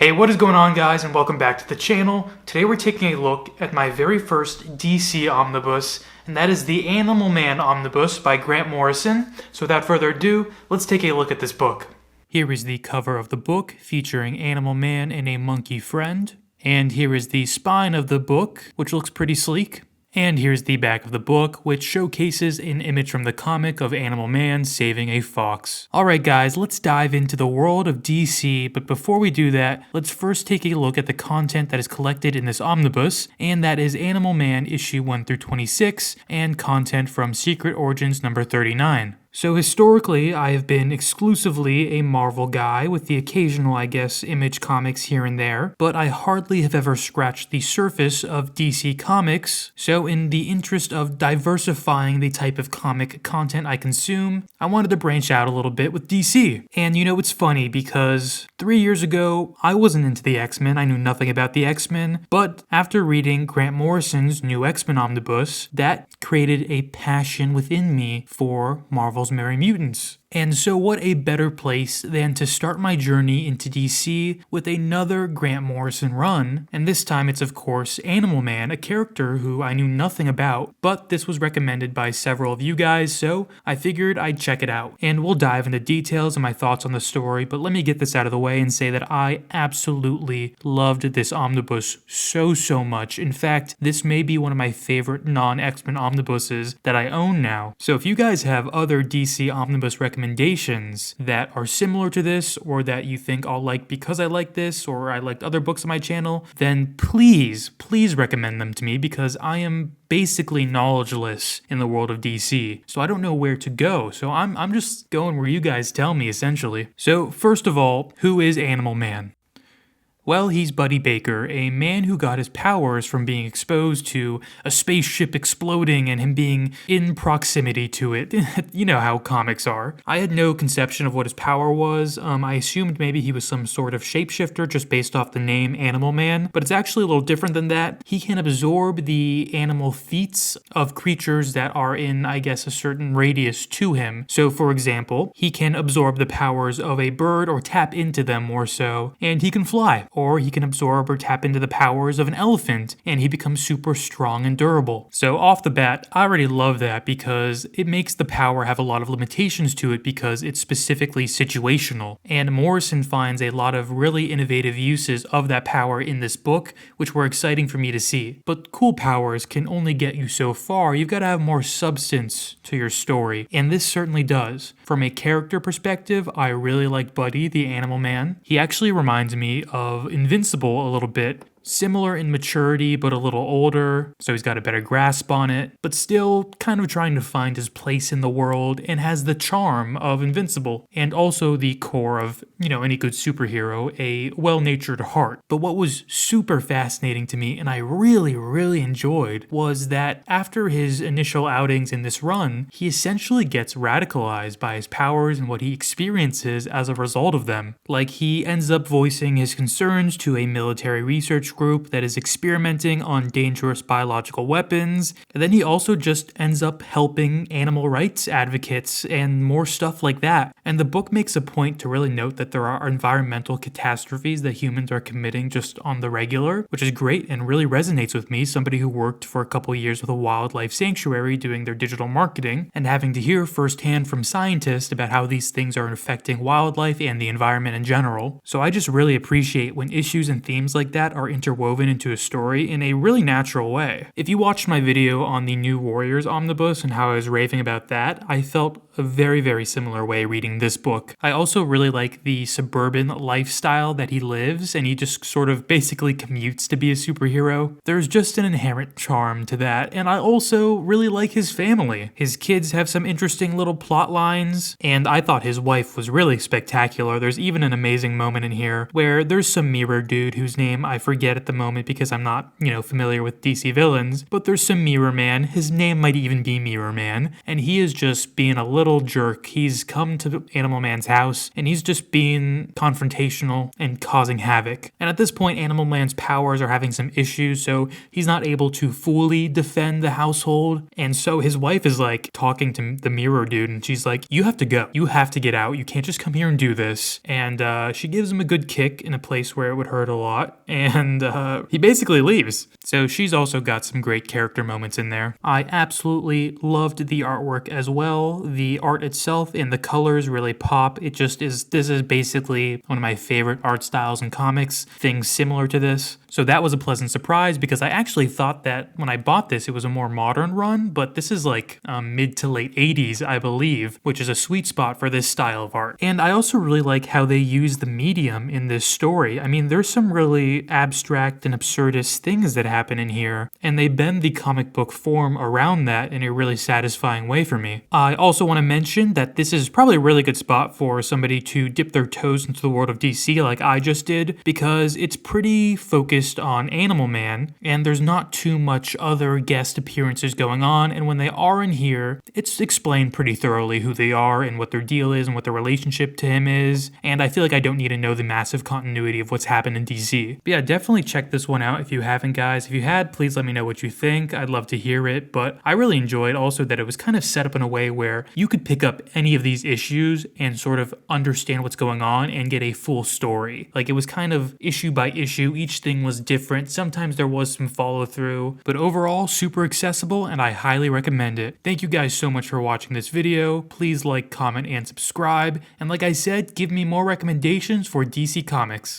Hey, what is going on, guys, and welcome back to the channel. Today we're taking a look at my very first DC omnibus, and that is the Animal Man Omnibus by Grant Morrison. So without further ado, let's take a look at this book. Here is the cover of the book featuring Animal Man and a monkey friend. And here is the spine of the book, which looks pretty sleek. And here's the back of the book, which showcases an image from the comic of Animal Man saving a fox. Alright guys, let's dive into the world of DC, but before we do that, let's first take a look at the content that is collected in this omnibus, and that is Animal Man issue 1 through 26, and content from Secret Origins number 39. So historically, I have been exclusively a Marvel guy with the occasional, Image comics here and there, but I hardly have ever scratched the surface of DC Comics, so in the interest of diversifying the type of comic content I consume, I wanted to branch out a little bit with DC. And you know, it's funny because 3 years ago, I wasn't into the X-Men, I knew nothing about the X-Men, but after reading Grant Morrison's new X-Men Omnibus, that created a passion within me for Marvel's Merry Mutants. And so what a better place than to start my journey into DC with another Grant Morrison run, and this time it's of course Animal Man, a character who I knew nothing about, but this was recommended by several of you guys, so I figured I'd check it out. And we'll dive into details and my thoughts on the story, but let me get this out of the way and say that I absolutely loved this omnibus so much. In fact, this may be one of my favorite non-X-Men omnibuses that I own now. So if you guys have other DC omnibus recommendations that are similar to this, or that you think I'll like because I like this, or I liked other books on my channel, then please recommend them to me, because I am basically knowledgeless in the world of DC, so I don't know where to go, so I'm just going where you guys tell me, essentially. So first of all, who is Animal Man? Well, he's Buddy Baker, a man who got his powers from being exposed to a spaceship exploding and him being in proximity to it. You know how comics are. I had no conception of what his power was. I assumed maybe he was some sort of shapeshifter just based off the name Animal Man, but it's actually a little different than that. He can absorb the animal feats of creatures that are in, a certain radius to him. So for example, he can absorb the powers of a bird or tap into them more so, and he can fly. Or he can absorb or tap into the powers of an elephant, and he becomes super strong and durable. So off the bat, I already love that because it makes the power have a lot of limitations to it because it's specifically situational. And Morrison finds a lot of really innovative uses of that power in this book, which were exciting for me to see. But cool powers can only get you so far. You've got to have more substance to your story, and this certainly does. From a character perspective, I really like Buddy, the Animal Man. He actually reminds me of Invincible a little bit. Similar in maturity, but a little older, so he's got a better grasp on it, but still kind of trying to find his place in the world, and has the charm of Invincible, and also the core of, any good superhero, a well-natured heart. But what was super fascinating to me, and I really enjoyed, was that after his initial outings in this run, he essentially gets radicalized by his powers and what he experiences as a result of them. Like, he ends up voicing his concerns to a military research group that is experimenting on dangerous biological weapons, and then he also just ends up helping animal rights advocates and more stuff like that. And the book makes a point to really note that there are environmental catastrophes that humans are committing just on the regular, which is great and really resonates with me, somebody who worked for a couple years with a wildlife sanctuary doing their digital marketing, and having to hear firsthand from scientists about how these things are affecting wildlife and the environment in general. So I just really appreciate when issues and themes like that are interwoven into a story in a really natural way. If you watched my video on the New Warriors omnibus and how I was raving about that, I felt a very similar way reading this book. I also really like the suburban lifestyle that he lives, and he just sort of basically commutes to be a superhero. There's just an inherent charm to that, and I also really like his family. His kids have some interesting little plot lines, and I thought his wife was really spectacular. There's even an amazing moment in here where there's some mirror dude whose name I forget forget at the moment because I'm not, familiar with DC villains, but there's some Mirror Man. His name might even be Mirror Man, and he is just being a little jerk. He's come to Animal Man's house, and he's just being confrontational and causing havoc. And at this point, Animal Man's powers are having some issues, so he's not able to fully defend the household. And so his wife is like talking to the Mirror dude, and she's like, you have to go. You have to get out. You can't just come here and do this. And she gives him a good kick in a place where it would hurt a lot, and he basically leaves. So she's also got some great character moments in there. I absolutely loved the artwork as well. The art itself and the colors really pop. This is basically one of my favorite art styles in comics, things similar to this. So that was a pleasant surprise because I actually thought that when I bought this, it was a more modern run, but this is like mid to late 80s, I believe, which is a sweet spot for this style of art. And I also really like how they use the medium in this story. I mean, there's some really abstract and absurdist things that happen in here, and they bend the comic book form around that in a really satisfying way for me. I also want to mention that this is probably a really good spot for somebody to dip their toes into the world of DC like I just did, because it's pretty focused on Animal Man, and there's not too much other guest appearances going on, and when they are in here, it's explained pretty thoroughly who they are and what their deal is and what their relationship to him is, and I feel like I don't need to know the massive continuity of what's happened in DC. But yeah, definitely check this one out if you haven't, guys. If you had, please let me know what you think. I'd love to hear it, but I really enjoyed also that it was kind of set up in a way where you could pick up any of these issues and sort of understand what's going on and get a full story. Like, it was kind of issue by issue. Each thing was different. Sometimes there was some follow through, but overall super accessible, and I highly recommend it. Thank you guys so much for watching this video. Please like, comment, and subscribe. And like I said, give me more recommendations for DC Comics.